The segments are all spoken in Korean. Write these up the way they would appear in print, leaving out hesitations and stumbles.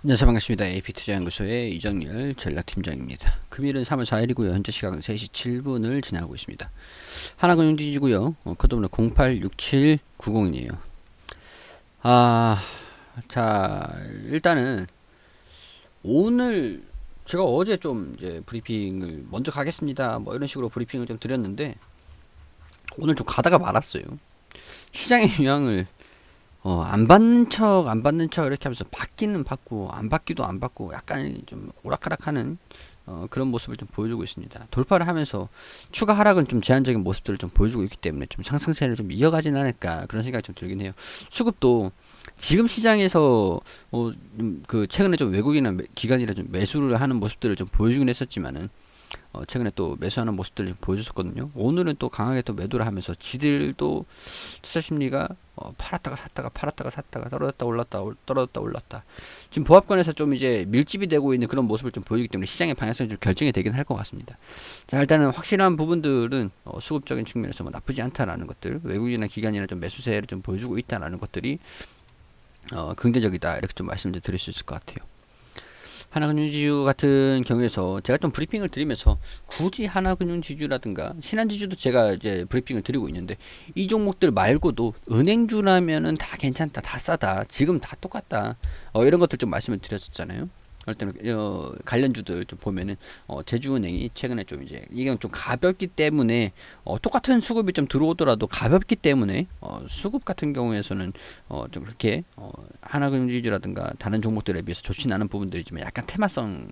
안녕하세요. 반갑습니다. AP투자연구소의 이정열 전략팀장입니다. 금일은 3월 4일이고요. 현재 시각은 3시 7분을 지나고 있습니다. 하나금융지주고요. 코드번호 086790이에요. 자, 일단은 오늘 제가 어제 좀 이제 브리핑을 먼저 가겠습니다. 뭐 이런 식으로 브리핑을 좀 드렸는데 오늘 좀 가다가 말았어요. 시장의 영향을 안 받는 척 이렇게 하면서 받기는 받고 안 받기도 안 받고 약간 좀 오락가락하는 그런 모습을 좀 보여주고 있습니다. 돌파를 하면서 추가 하락은 좀 제한적인 모습들을 좀 보여주고 있기 때문에 좀 상승세를 좀 이어가진 않을까 그런 생각이 좀 들긴 해요. 수급도 지금 시장에서 그 최근에 좀 외국이나 기관이라 좀 매수를 하는 모습들을 좀 보여주긴 했었지만은 최근에 또 매수하는 모습들을 좀 보여줬었거든요. 오늘은 또 강하게 또 매도를 하면서 지들도 투자 심리가 팔았다가 샀다가 팔았다가 샀다가 떨어졌다 올랐다 떨어졌다 올랐다 지금 보합권에서 좀 이제 밀집이 되고 있는 그런 모습을 좀 보이기 때문에 시장의 방향성이 좀 결정이 되긴 할 것 같습니다. 자, 일단은 확실한 부분들은 수급적인 측면에서 뭐 나쁘지 않다라는 것들, 외국인이나 기관이나 좀 매수세를 좀 보여주고 있다라는 것들이 긍정적이다 이렇게 좀 말씀을 드릴 수 있을 것 같아요. 하나금융지주 같은 경우에서 제가 좀 브리핑을 드리면서 굳이 하나금융지주라든가 신한지주도 제가 이제 브리핑을 드리고 있는데 이 종목들 말고도 은행주라면은 다 괜찮다, 다 싸다, 지금 다 똑같다, 이런 것들 좀 말씀을 드렸었잖아요. 그럴 때는 관련주들 좀 보면은 제주은행이 최근에 좀 이제 이게 좀 가볍기 때문에 똑같은 수급이 좀 들어오더라도 가볍기 때문에 수급 같은 경우에서는 좀 그렇게 하나금융지주라든가 다른 종목들에 비해서 좋지는 않은 부분들이지만 약간 테마성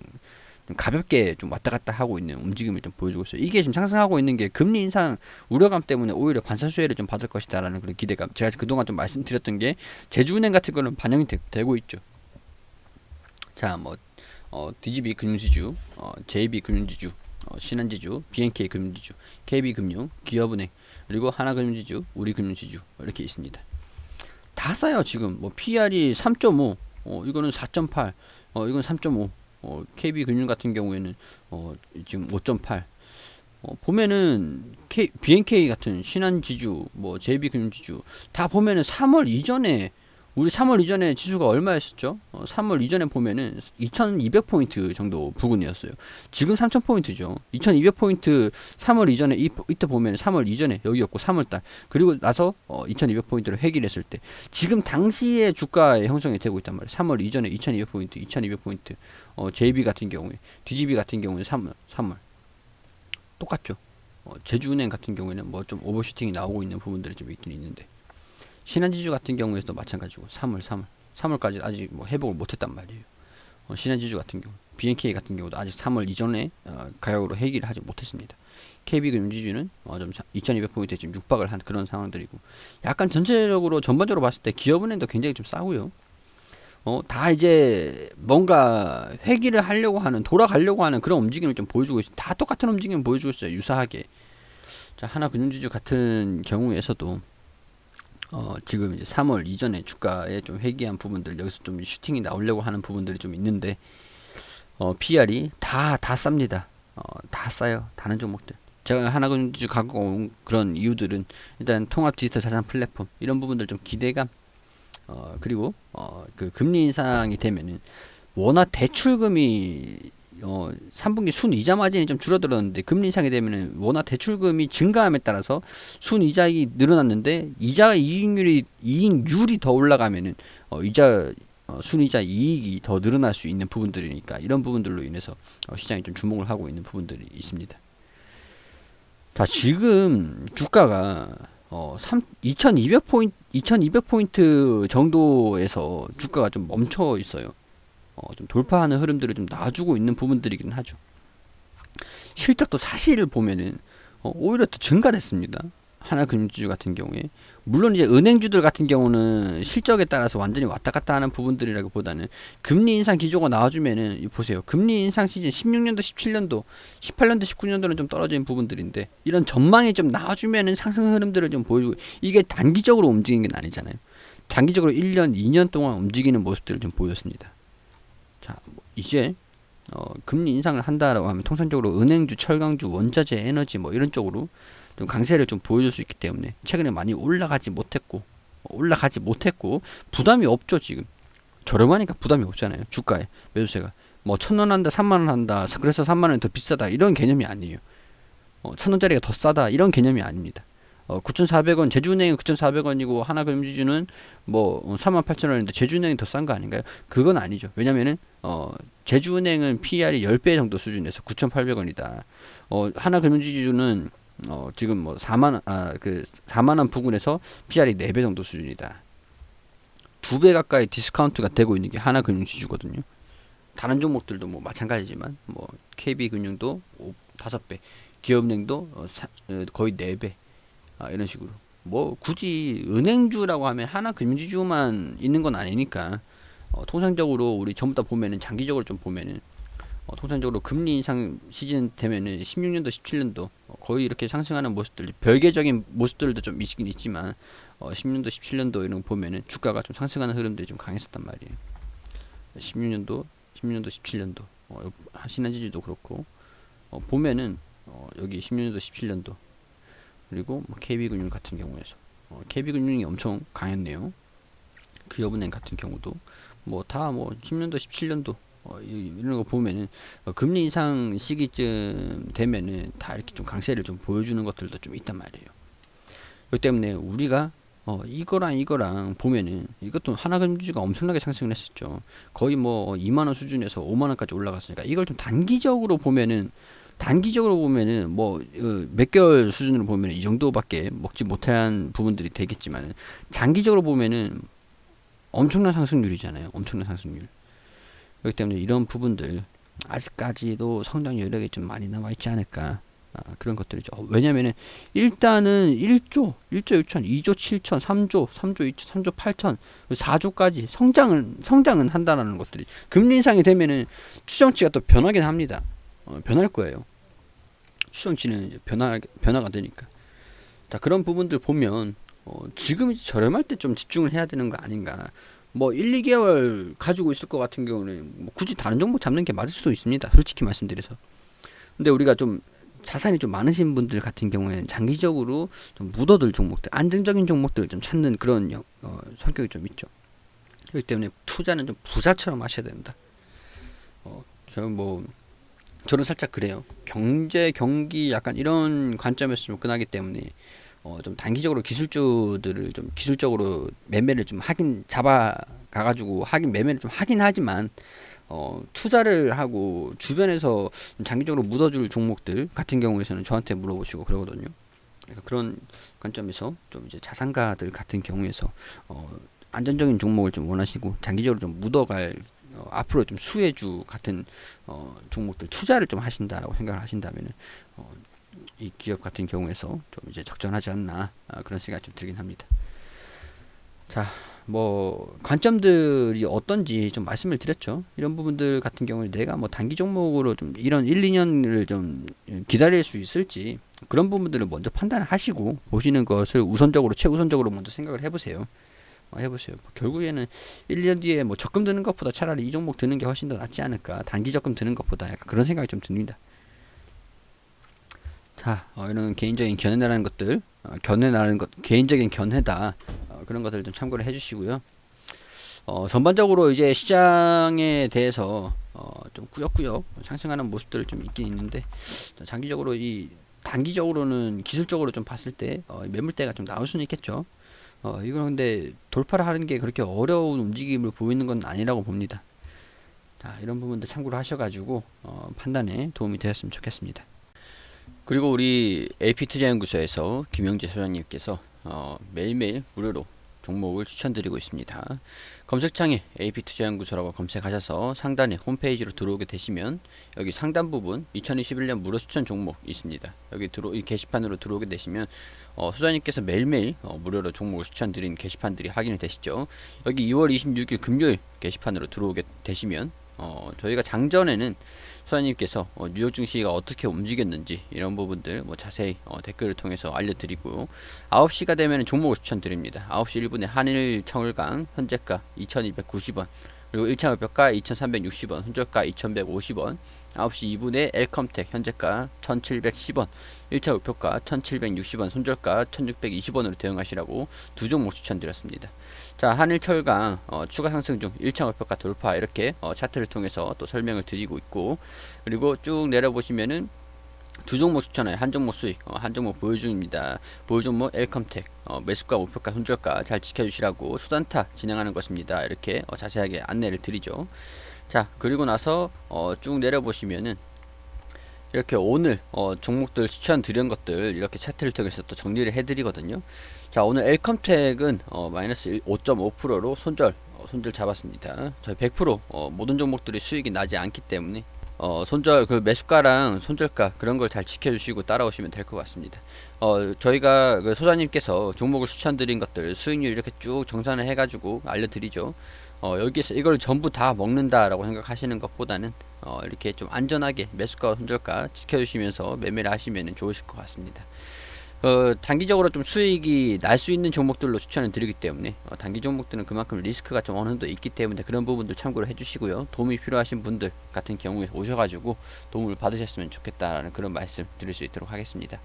좀 가볍게 좀 왔다 갔다 하고 있는 움직임을 좀 보여주고 있어요. 이게 지금 상승하고 있는 게 금리 인상 우려감 때문에 오히려 관세 수혜를 좀 받을 것이다라는 그런 기대감. 제가 그동안 좀 말씀드렸던 게 제주은행 같은 거는 반영이 되고 있죠. 자, 뭐 DGB 금융지주, JB 금융지주, 신한지주, BNK 금융지주, KB금융, 기업은행, 그리고 하나금융지주, 우리금융지주 이렇게 있습니다. 다 싸요 지금. 뭐 PR이 3.5, 이거는 4.8, 이건 3.5, KB금융 같은 경우에는 지금 5.8. 보면은 BNK 같은 신한지주, 뭐 JB금융지주 다 보면은 3월 이전에 우리 3월 이전에 지수가 얼마였었죠? 3월 이전에 보면은 2200포인트 정도 부근이었어요. 지금 3000포인트죠. 2200포인트 3월 이전에 이때 보면 3월 이전에 여기였고 3월달 그리고 나서 2200포인트를 회귀했을 때 지금 당시에 주가의 형성이 되고 있단 말이에요. 3월 이전에 2200포인트 2200포인트 JB 같은 경우에 DGB 같은 경우에 3월 똑같죠. 제주은행 같은 경우에는 뭐 좀 오버슈팅이 나오고 있는 부분들이 좀 있긴 있는데 신한지주 같은 경우에도 마찬가지고 3월까지 아직 뭐 회복을 못했단 말이에요. 신한지주 같은 경우, BNK 같은 경우도 아직 3월 이전에 가격으로 회귀를 하지 못했습니다. KB금융지주는 좀 2200포인트에 지금 육박을 한 그런 상황들이고 약간 전체적으로 전반적으로 봤을 때 기업은행도 굉장히 좀 싸고요. 다 이제 뭔가 회귀를 하려고 하는 돌아가려고 하는 그런 움직임을 좀 보여주고 있어요. 다 똑같은 움직임을 보여주고 있어요. 유사하게. 자, 하나금융지주 같은 경우에서도 지금 이제 3월 이전에 주가에 좀 회귀한 부분들 여기서 좀 슈팅이 나오려고 하는 부분들이 좀 있는데 PR이 다 쌉니다. 다 싸요. 다른 종목들. 제가 하나금융지주 갖고 온 그런 이유들은 일단 통합 디지털 자산 플랫폼 이런 부분들 좀 기대감 그리고 그 금리 인상이 되면은 워낙 대출금이 3분기 순이자 마진이 좀 줄어들었는데 금리 인상이 되면은 워낙 대출금이 증가함에 따라서 순이자익이 늘어났는데 이자 이익률이 더 올라가면은 이자 순이자 이익이 더 늘어날 수 있는 부분들이니까 이런 부분들로 인해서 시장이 좀 주목을 하고 있는 부분들이 있습니다. 자, 지금 주가가 2200포인트 정도에서 주가가 좀 멈춰 있어요. 좀 돌파하는 흐름들을 좀 놔주고 있는 부분들이긴 하죠. 실적도 사실을 보면은 오히려 더 증가됐습니다. 하나금융지주 같은 경우에 물론 이제 은행주들 같은 경우는 실적에 따라서 완전히 왔다 갔다 하는 부분들이라기보다는 금리 인상 기조가 나와주면은 보세요. 금리 인상 시즌 16년도, 17년도, 18년도, 19년도는 좀 떨어진 부분들인데 이런 전망이 좀 나와주면은 상승 흐름들을 좀 보여주고 이게 단기적으로 움직이는 게 아니잖아요. 장기적으로 1년, 2년 동안 움직이는 모습들을 좀 보였습니다. 자, 이제 금리 인상을 한다라고 하면 통상적으로 은행주, 철강주, 원자재, 에너지 뭐 이런 쪽으로 좀 강세를 좀 보여줄 수 있기 때문에 최근에 많이 올라가지 못했고 부담이 없죠 지금. 저렴하니까 부담이 없잖아요. 주가에 매수세가 뭐 1,000원 한다, 3만 원 한다. 그래서 3만 원이 더 비싸다 이런 개념이 아니에요. 1,000원짜리가 더 싸다 이런 개념이 아닙니다. 9,400원 제주은행은 9,400원이고 하나금융지주는 뭐 38,000원인데 제주은행이 더 싼 거 아닌가요? 그건 아니죠. 왜냐면은 제주은행은 PER이 10배 정도 수준에서 9,800원이다. 하나금융지주는 지금 뭐 4만 원 부근에서 PER이 4배 정도 수준이다. 2배 가까이 디스카운트가 되고 있는 게 하나금융지주거든요. 다른 종목들도 뭐 마찬가지지만 뭐 KB금융도 5배, 기업은행도 거의 4배 이런 식으로 뭐 굳이 은행주라고 하면 하나금융지주만 있는 건 아니니까 통상적으로 우리 전부 다 보면은 장기적으로 좀 보면은 통상적으로 금리 인상 시즌 되면은 16년도 17년도 거의 이렇게 상승하는 모습들 별개적인 모습들도 좀 있긴 있지만 10년도 17년도 이런 거 보면은 주가가 좀 상승하는 흐름들이 좀 강했었단 말이에요. 16년도 17년도 신한지주도 그렇고 보면은 여기 16년도 17년도 그리고 뭐 KB금융 같은 경우에서 KB금융이 엄청 강했네요. 기업은행 같은 경우도 뭐 다 뭐 10년도 17년도 이런 거 보면은 금리 인상 시기쯤 되면은 다 이렇게 좀 강세를 좀 보여주는 것들도 좀 있단 말이에요. 그렇기 때문에 우리가 이거랑 보면은 이것도 하나금융주가 엄청나게 상승을 했었죠. 거의 뭐 2만 원 수준에서 5만 원까지 올라갔으니까 이걸 좀 단기적으로 보면은 뭐 몇 개월 수준으로 보면은 이 정도밖에 먹지 못한 부분들이 되겠지만 장기적으로 보면은 엄청난 상승률이잖아요. 엄청난 상승률. 그렇기 때문에 이런 부분들 아직까지도 성장 여력이 좀 많이 남아 있지 않을까. 그런 것들이죠. 왜냐면은 일단은 1조 6천, 2조 7천, 3조 2천, 3조 8천, 4조까지 성장은 한다라는 것들이 금리 인상이 되면은 추정치가 또 변하긴 합니다. 변할 거예요. 추정치는 이제 변화가 되니까. 자, 그런 부분들 보면 지금 이제 저렴할 때 좀 집중을 해야 되는 거 아닌가. 뭐 1, 2개월 가지고 있을 것 같은 경우는 뭐 굳이 다른 종목 잡는 게 맞을 수도 있습니다. 솔직히 말씀드려서. 근데 우리가 좀 자산이 좀 많으신 분들 같은 경우에는 장기적으로 좀 묻어둘 종목들, 안정적인 종목들을 좀 찾는 그런 성격이 좀 있죠. 그렇기 때문에 투자는 좀 부자처럼 하셔야 된다. 저는 살짝 그래요. 경기 약간 이런 관점에서 좀 끝나기 때문에 좀 단기적으로 기술주들을 좀 기술적으로 매매를 좀 하긴 잡아가가지고 매매를 좀 하긴 하지만 투자를 하고 주변에서 장기적으로 묻어줄 종목들 같은 경우에서는 저한테 물어보시고 그러거든요. 그러니까 그런 관점에서 좀 이제 자산가들 같은 경우에서 안전적인 종목을 좀 원하시고 장기적으로 좀 묻어갈 앞으로 좀 수혜주 같은 종목들 투자를 좀 하신다라고 생각을 하신다면은 이 기업 같은 경우에서 좀 이제 적절하지 않나 그런 생각이 좀 들긴 합니다. 자, 뭐 관점들이 어떤지 좀 말씀을 드렸죠. 이런 부분들 같은 경우에 내가 뭐 단기 종목으로 좀 이런 1, 2년을 좀 기다릴 수 있을지 그런 부분들을 먼저 판단을 하시고 보시는 것을 최우선적으로 먼저 생각을 해보세요. 뭐 결국에는 1년 뒤에 뭐 적금 드는 것보다 차라리 이 종목 드는 게 훨씬 더 낫지 않을까. 단기 적금 드는 것보다 약간 그런 생각이 좀 듭니다. 자, 이런 개인적인 견해라는 것들, 개인적인 견해다. 그런 것들 좀 참고를 해주시고요. 전반적으로 이제 시장에 대해서 좀 꾸역꾸역 상승하는 모습들을 좀 있긴 있는데 장기적으로 단기적으로는 기술적으로 좀 봤을 때 매물대가 좀 나올 수는 있겠죠. 이건 근데 돌파를 하는 게 그렇게 어려운 움직임을 보이는 건 아니라고 봅니다. 자, 이런 부분들 참고를 하셔가지고 판단에 도움이 되었으면 좋겠습니다. 그리고 우리 AP투자연구소에서 김영재 소장님께서 매일매일 무료로 종목을 추천드리고 있습니다. 검색창에 AP투자연구소라고 검색하셔서 상단에 홈페이지로 들어오게 되시면 여기 상단 부분 2021년 무료 추천 종목 있습니다. 이 게시판으로 들어오게 되시면 소장님께서 매일매일 무료로 종목을 추천드린 게시판들이 확인이 되시죠. 여기 2월 26일 금요일 게시판으로 들어오게 되시면 저희가 장전에는 소장님께서 뉴욕 증시가 어떻게 움직였는지 이런 부분들 뭐 자세히 댓글을 통해서 알려드리고 9시가 되면 종목을 추천드립니다. 9시 1분에 한일 청을강 현재가 2290원 그리고 1차 목표가 2360원 손절가 2150원 9시 2분에 엘컴텍 현재가 1710원, 1차 목표가 1760원, 손절가 1620원으로 대응하시라고 두 종목 추천드렸습니다. 자, 한일철강 추가 상승 중 1차 목표가 돌파, 이렇게 차트를 통해서 또 설명을 드리고 있고, 그리고 쭉 내려보시면은 두 종목 추천해, 한 종목 수익, 한 종목 보유 중입니다. 보유 종목 엘컴텍, 매수가, 목표가, 손절가 잘 지켜주시라고 수단타 진행하는 것입니다. 이렇게 자세하게 안내를 드리죠. 자, 그리고 나서 쭉 내려보시면은 이렇게 오늘 종목들 추천드린 것들 이렇게 차트를 통해서 또 정리를 해드리거든요. 자, 오늘 엘컴텍은 마이너스 5.5%로 손절 잡았습니다. 저희 100% 모든 종목들이 수익이 나지 않기 때문에 손절 그 매수가랑 손절가 그런 걸 잘 지켜주시고 따라오시면 될 것 같습니다. 저희가 그 소장님께서 종목을 추천드린 것들 수익률 이렇게 쭉 정산을 해가지고 알려드리죠. 여기서 이걸 전부 다 먹는다라고 생각하시는 것보다는 이렇게 좀 안전하게 매수가 손절가 지켜주시면서 매매를 하시면 좋으실 것 같습니다. 단기적으로 좀 수익이 날 수 있는 종목들로 추천을 드리기 때문에 단기 종목들은 그만큼 리스크가 좀 어느 정도 있기 때문에 그런 부분들 참고를 해주시고요. 도움이 필요하신 분들 같은 경우에 오셔가지고 도움을 받으셨으면 좋겠다라는 그런 말씀 드릴 수 있도록 하겠습니다.